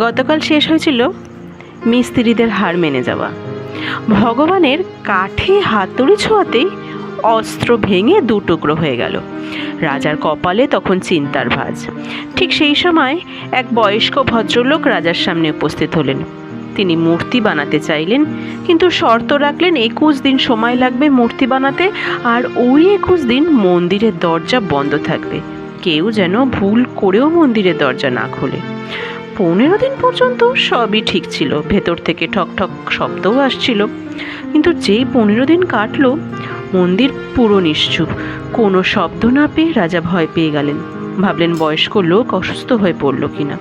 গতকাল শেষ হয়েছিল মিস্ত্রিদের হার মেনে যাওয়া। ভগবানের কাঠে হাতুড়ি ছোঁয়াতেই অস্ত্র ভেঙে দু টুকরো হয়ে গেল। রাজার কপালে তখন চিন্তার ভাঁজ। ঠিক সেই সময় এক বয়স্ক ভদ্রলোক রাজার সামনে উপস্থিত হলেন। তিনি মূর্তি বানাতে চাইলেন, কিন্তু শর্ত রাখলেন 21 দিন সময় লাগবে মূর্তি বানাতে, আর ওই 21 দিন মন্দিরের দরজা বন্ধ থাকবে। কেউ যেন ভুল করেও মন্দিরের দরজা না খোলে। 15 দিন পর্যন্ত সবই ঠিক ছিল, ভেতর থেকে ঠক ঠক শব্দও আসছিল। কিন্তু যেই 15 দিন কাটল, মন্দির পুরো নিশ্চুপ। কোনো শব্দ না পেয়ে রাজা ভয় পেয়ে গেলেন। ভাবলেন বয়স্ক লোক অসুস্থ হয়ে পড়ল কিনা।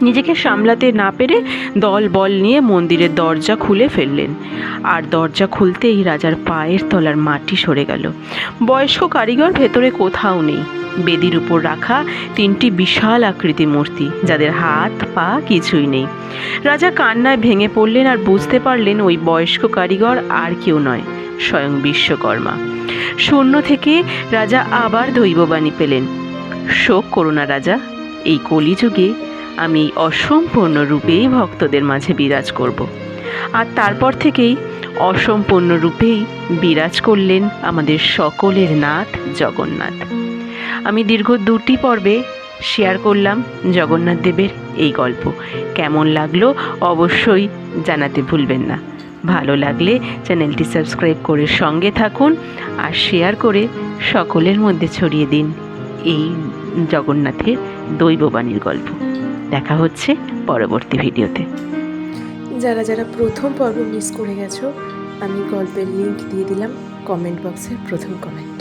নিজেকে সামলাতে না পেরে দল বল নিয়ে মন্দিরের দরজা খুলে ফেললেন। আর দরজা খুলতেই রাজার পায়ের তলার মাটি সরে গেল। বয়স্ক কারিগর ভেতরে কোথাও নেই। বেদির উপর রাখা 3টি বিশাল আকৃতি মূর্তি, যাদের হাত পা কিছুই নেই। রাজা কান্নায় ভেঙে পড়লেন আর বুঝতে পারলেন ওই বয়স্ক কারিগর আর কেউ নয়, স্বয়ং বিশ্বকর্মা। শূন্য থেকে রাজা আবার দৈববাণী পেলেন, শোক করো না রাজা, এই কলিযুগে আমি অসম্পূর্ণ রূপেই ভক্তদের মাঝে বিরাজ করব। আর তারপর থেকেই অসম্পূর্ণ রূপেই বিরাজ করলেন আমাদের সকলের নাথ জগন্নাথ। আমি দীর্ঘ 2টি পর্বে শেয়ার করলাম জগন্নাথ দেবের এই গল্প। কেমন লাগলো অবশ্যই জানাতে ভুলবেন না। ভালো লাগলে চ্যানেলটি সাবস্ক্রাইব করে সঙ্গে থাকুন, আর শেয়ার করে সকলের মধ্যে ছড়িয়ে দিন এই জগন্নাথের দৈববাণীর গল্প। দেখা হচ্ছে পরবর্তী ভিডিওতে। যারা যারা প্রথম পর্ব মিস করে গেছো, আমি গল্পের লিংক দিয়ে দিলাম কমেন্ট বক্সের প্রথম কমেন্টে।